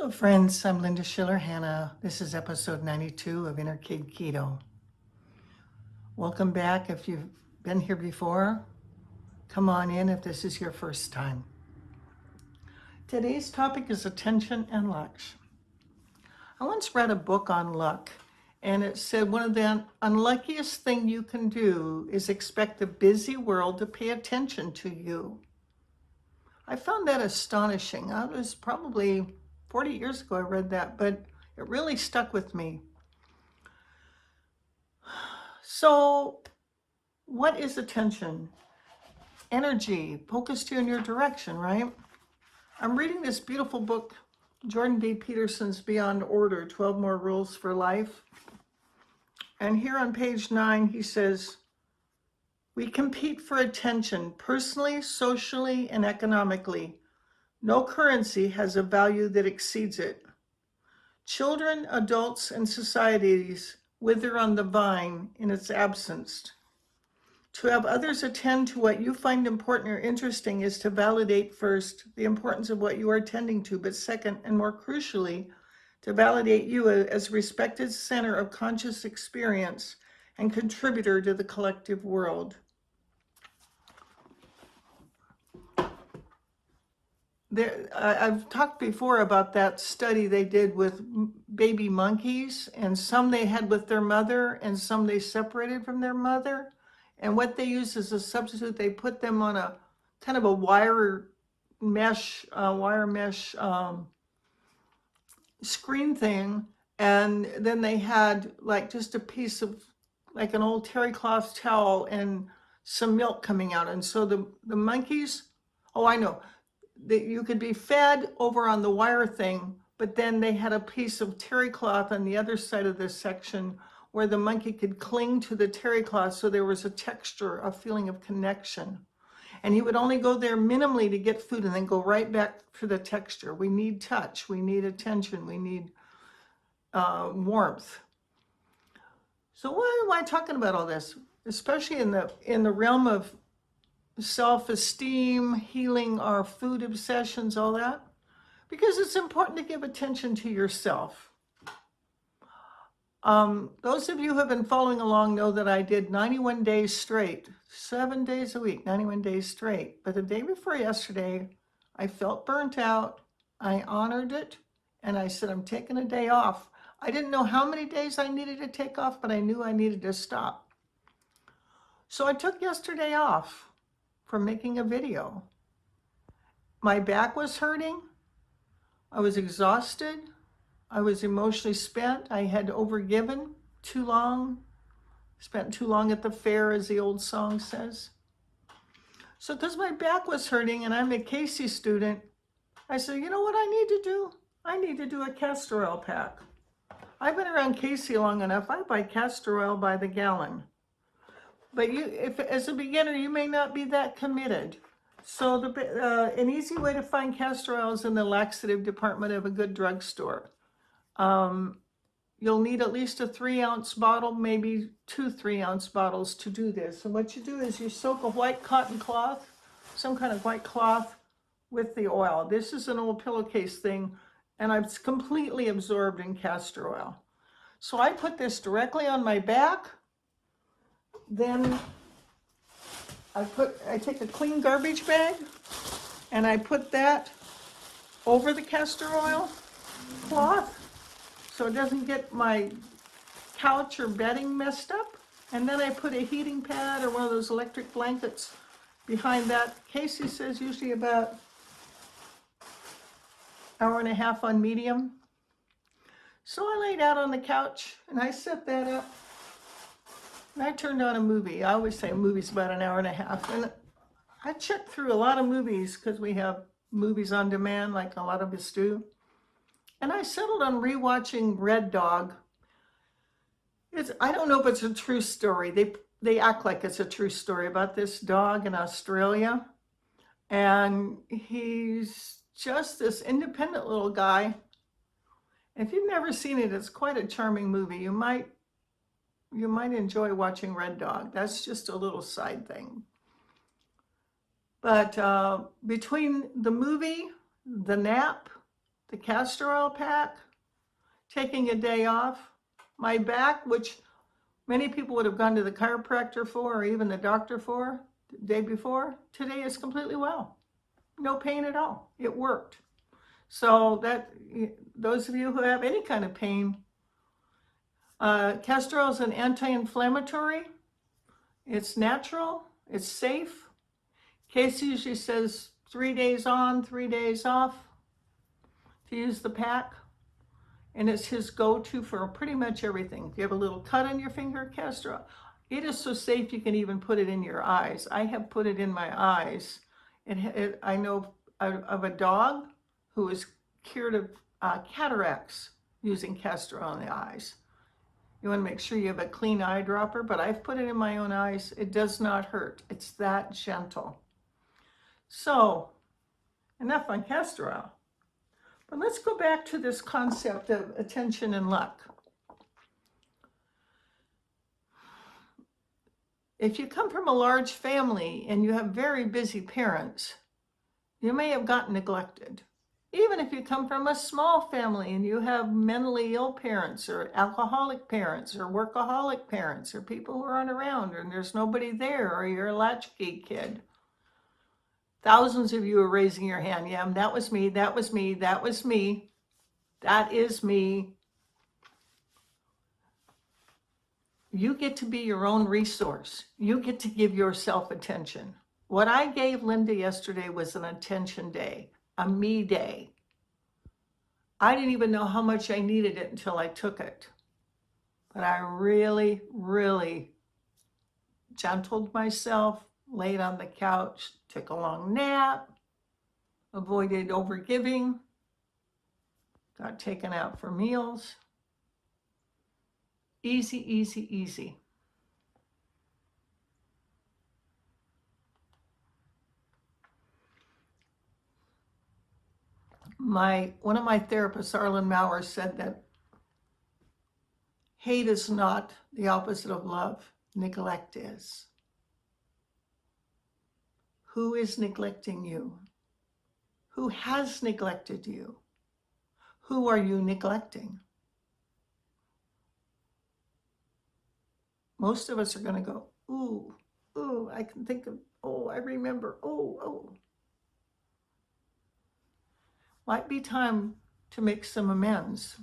Hello, friends. I'm Linda Schiller Hanna. This is episode 92 of IKK No. Welcome back. If you've been here before, come on in if this is your first time. Today's topic is attention and luck. I once read a book on luck, and it said one of the unluckiest thing you can do is expect the busy world to pay attention to you. I found that astonishing. I was probably 40 years ago I read that, but it really stuck with me. So, what is attention? Energy, focused you in your direction, right? I'm reading this beautiful book, Jordan B. Peterson's Beyond Order, 12 More Rules for Life. And here on page 9, he says, we compete for attention personally, socially, and economically. No currency has a value that exceeds it. Children, adults, and societies wither on the vine in its absence. To have others attend to what you find important or interesting is to validate first the importance of what you are attending to, but second, and more crucially, to validate you as a respected center of conscious experience and contributor to the collective world. I've talked before about that study they did with baby monkeys, and some they had with their mother and some they separated from their mother. And what they used as a substitute, they put them on a kind of a wire mesh screen thing. And then they had like just a piece of like an old terry cloth towel and some milk coming out. And so the monkeys, oh, I know, that you could be fed over on the wire thing, but then they had a piece of terry cloth on the other side of this section where the monkey could cling to the terry cloth, so there was a texture, a feeling of connection. And he would only go there minimally to get food and then go right back for the texture. We need touch, we need attention, we need warmth. So why am I talking about all this? Especially in the realm of self-esteem, healing our food obsessions, all that, because it's important to give attention to yourself. Those of you who have been following along know that I did 91 days straight, 7 days a week, 91 days straight. But the day before yesterday, I felt burnt out. I honored it, and I said, I'm taking a day off. I didn't know how many days I needed to take off, but I knew I needed to stop. So I took yesterday off from making a video. My back was hurting. I was exhausted. I was emotionally spent. I had overgiven too long, spent too long at the fair, as the old song says. So because my back was hurting and I'm a Casey student, I said, you know what I need to do? I need to do a castor oil pack. I've been around Casey long enough. I buy castor oil by the gallon. But if as a beginner, you may not be that committed. So an easy way to find castor oil is in the laxative department of a good drugstore. You'll need at least a 3-ounce bottle, maybe 2 3-ounce bottles to do this. And what you do is you soak a white cotton cloth, some kind of white cloth, with the oil. This is an old pillowcase thing, and I'm completely absorbed in castor oil. So I put this directly on my back. Then I take a clean garbage bag and I put that over the castor oil cloth so it doesn't get my couch or bedding messed up. And then I put a heating pad or one of those electric blankets behind that. Casey says usually about an hour and a half on medium. So I laid out on the couch and I set that up. And I turned on a movie. I always say a movie's about an hour and a half. And I checked through a lot of movies because we have movies on demand like a lot of us do. And I settled on rewatching Red Dog. I don't know if it's a true story. They act like it's a true story about this dog in Australia. And he's just this independent little guy. If you've never seen it, it's quite a charming movie. You might enjoy watching Red Dog. That's just a little side thing. But between the movie, the nap, the castor oil pack, taking a day off. My back, which many people would have gone to the chiropractor for or even the doctor for the day before, today is completely well. No pain at all. It worked. So that those of you who have any kind of pain, castor oil is an anti-inflammatory. It's natural. It's safe. Casey usually says 3 days on, 3 days off to use the pack. And it's his go-to for pretty much everything. If you have a little cut on your finger, castor oil. It is so safe you can even put it in your eyes. I have put it in my eyes. I know of a dog who is cured of cataracts using castor oil in the eyes. You want to make sure you have a clean eyedropper, but I've put it in my own eyes. It does not hurt. It's that gentle. So, enough on castor oil. But let's go back to this concept of attention and luck. If you come from a large family and you have very busy parents, you may have gotten neglected. Even if you come from a small family and you have mentally ill parents or alcoholic parents or workaholic parents or people who aren't around and there's nobody there, or you're a latchkey kid. Thousands of you are raising your hand. Yeah, that was me, that was me, that was me. That is me. You get to be your own resource. You get to give yourself attention. What I gave Linda yesterday was an attention day, a me day. I didn't even know how much I needed it until I took it. But I really, really gentled myself, laid on the couch, took a long nap, avoided overgiving, got taken out for meals. Easy, easy, easy. One of my therapists, Arlen Maurer, said that hate is not the opposite of love. Neglect is. Who is neglecting you? Who has neglected you? Who are you neglecting? Most of us are going to go, ooh, ooh, I can think of, oh, I remember, oh. Might be time to make some amends.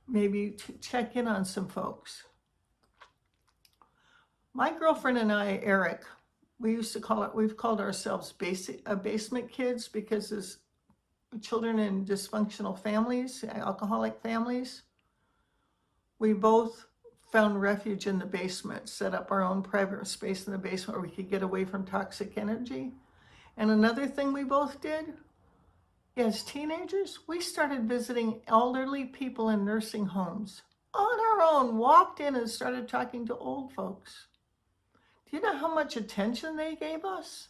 Maybe to check in on some folks. My girlfriend and I, Eric, we've called ourselves basement kids because as children in dysfunctional families, alcoholic families, we both found refuge in the basement, set up our own private space in the basement where we could get away from toxic energy. And another thing we both did, as teenagers, we started visiting elderly people in nursing homes on our own, walked in and started talking to old folks. Do you know how much attention they gave us?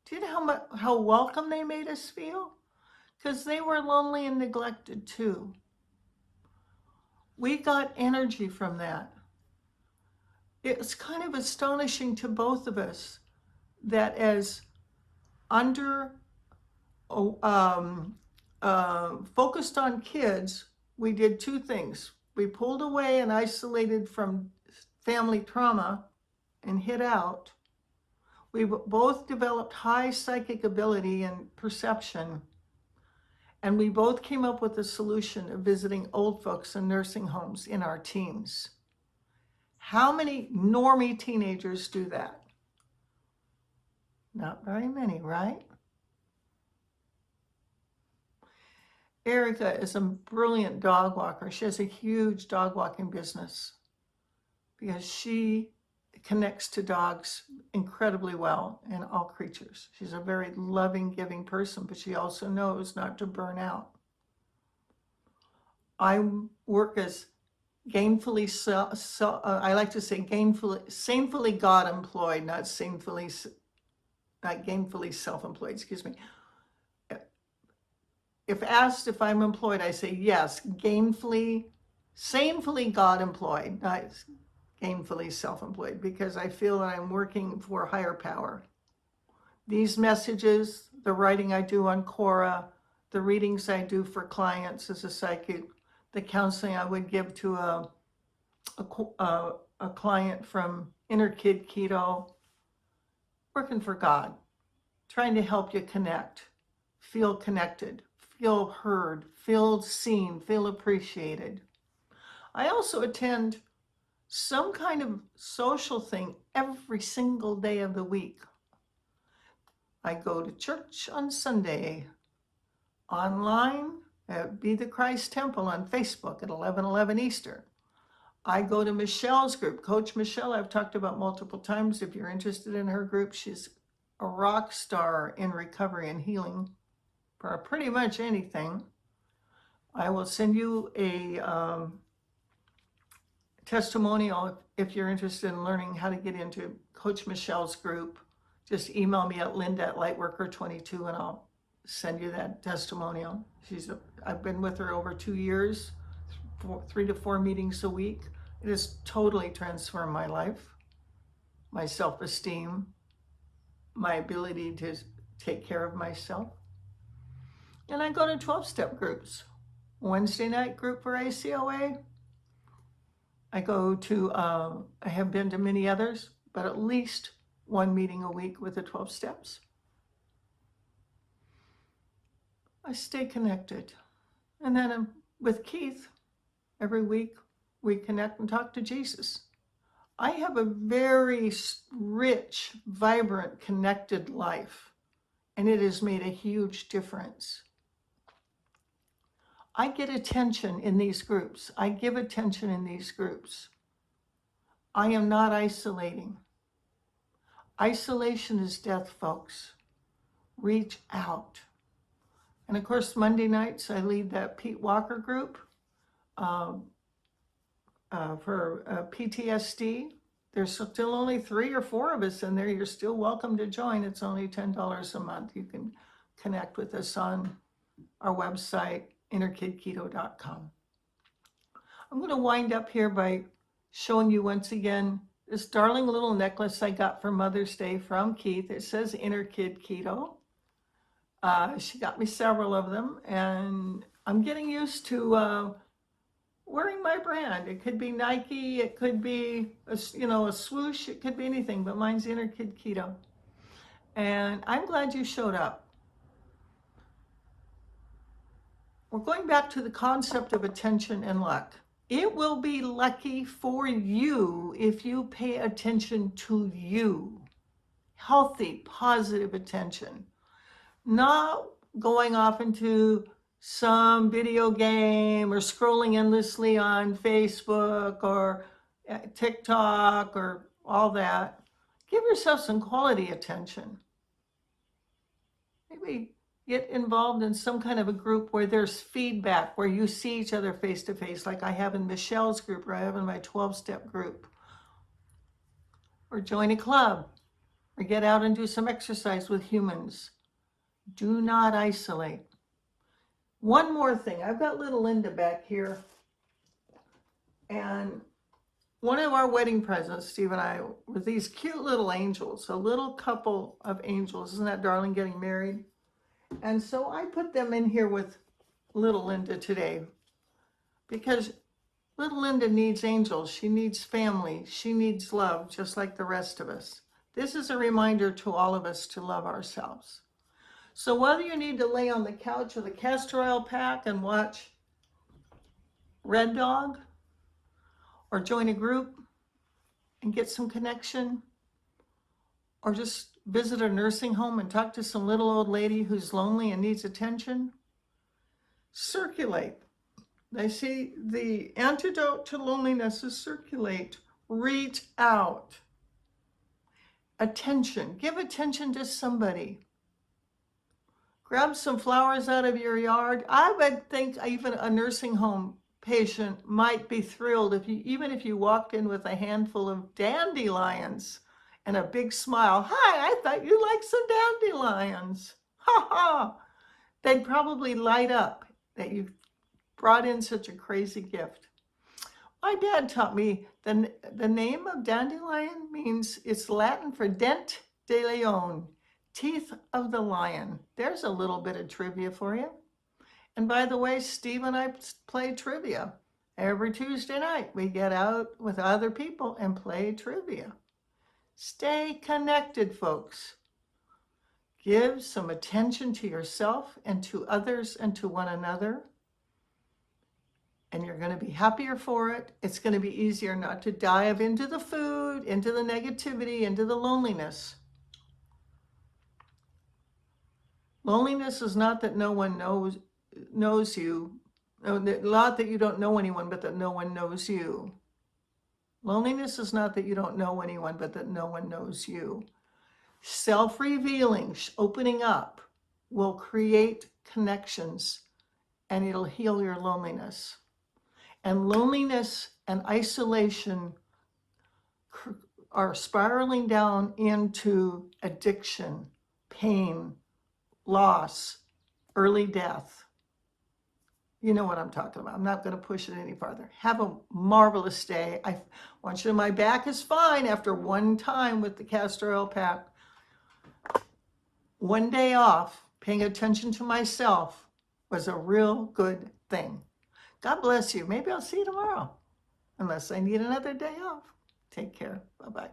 Do you know how welcome they made us feel? Because they were lonely and neglected too. We got energy from that. It's kind of astonishing to both of us that as focused on kids, we did two things. We pulled away and isolated from family trauma and hid out. We both developed high psychic ability and perception. And we both came up with a solution of visiting old folks in nursing homes in our teens. How many normie teenagers do that? Not very many, right? Erica is a brilliant dog walker. She has a huge dog walking business because she connects to dogs incredibly well and all creatures. She's a very loving, giving person, but she also knows not to burn out. I work as gainfully, I like to say sanefully God employed, not gainfully self-employed, excuse me. If asked if I'm employed, I say yes, sanefully God employed, not gainfully self-employed, because I feel that I'm working for higher power. These messages, the writing I do on Quora, the readings I do for clients as a psychic, the counseling I would give to a client from Inner Kid Keto, working for God, trying to help you connect, feel connected, feel heard, feel seen, feel appreciated. I also attend some kind of social thing every single day of the week. I go to church on Sunday, online at Be the Christ Temple on Facebook at 11:11 Eastern. I go to Michelle's group, Coach Michelle, I've talked about multiple times. If you're interested in her group, she's a rock star in recovery and healing for pretty much anything. I will send you a testimonial if you're interested in learning how to get into Coach Michelle's group. Just email me at linda@lightworker22 and I'll send you that testimonial. I've been with her over 2 years, 3 to 4 meetings a week. It has totally transformed my life, my self-esteem, my ability to take care of myself. And I go to 12-step groups. Wednesday night group for ACOA. I go to, I have been to many others, but at least one meeting a week with the 12 steps. I stay connected. And then with Keith, every week we connect and talk to Jesus. I have a very rich, vibrant, connected life, and it has made a huge difference. I get attention in these groups. I give attention in these groups. I am not isolating. Isolation is death, folks. Reach out. And of course, Monday nights, I lead that Pete Walker group for PTSD. There's still only 3 or 4 of us in there. You're still welcome to join. It's only $10 a month. You can connect with us on our website, innerkidketo.com. I'm going to wind up here by showing you once again this darling little necklace I got for Mother's Day from Keith. It says Inner Kid Keto. She got me several of them, and I'm getting used to wearing my brand. It could be Nike, it could be a swoosh, it could be anything, but mine's Inner Kid Keto. And I'm glad you showed up. We're going back to the concept of attention and luck. It will be lucky for you if you pay attention to you. Healthy, positive attention. Not going off into some video game or scrolling endlessly on Facebook or TikTok or all that. Give yourself some quality attention. Maybe get involved in some kind of a group where there's feedback, where you see each other face to face, like I have in Michelle's group or I have in my 12-step group. Or join a club, or get out and do some exercise with humans. Do not isolate. One more thing. I've got little Linda back here. And one of our wedding presents, Steve and I, were these cute little angels, a little couple of angels. Isn't that darling getting married? And so I put them in here with little Linda today because little Linda needs angels. She needs family. She needs love, just like the rest of us. This is a reminder to all of us to love ourselves. So whether you need to lay on the couch with a castor oil pack and watch Red Dog, or join a group and get some connection, or just visit a nursing home and talk to some little old lady who's lonely and needs attention, circulate. They say the antidote to loneliness is circulate. Reach out. Attention. Give attention to somebody. Grab some flowers out of your yard. I would think even a nursing home patient might be thrilled even if you walked in with a handful of dandelions and a big smile. Hi, I thought you liked some dandelions. Ha ha. They'd probably light up that you brought in such a crazy gift. My dad taught me the name of dandelion means, it's Latin for dent de leon, teeth of the lion. There's a little bit of trivia for you. And by the way, Steve and I play trivia. Every Tuesday night, we get out with other people and play trivia. Stay connected, folks. Give some attention to yourself and to others and to one another. And you're going to be happier for it. It's going to be easier not to dive into the food, into the negativity, into the loneliness. Loneliness is not that no one knows you. Not that you don't know anyone, but that no one knows you. Loneliness is not that you don't know anyone, but that no one knows you. Self-revealing, opening up, will create connections, and it'll heal your loneliness. And loneliness and isolation are spiraling down into addiction, pain, loss, early death. You know what I'm talking about. I'm not going to push it any farther. Have a marvelous day. I want you to, my back is fine after one time with the castor oil pack. One day off, paying attention to myself was a real good thing. God bless you. Maybe I'll see you tomorrow, unless I need another day off. Take care. Bye-bye.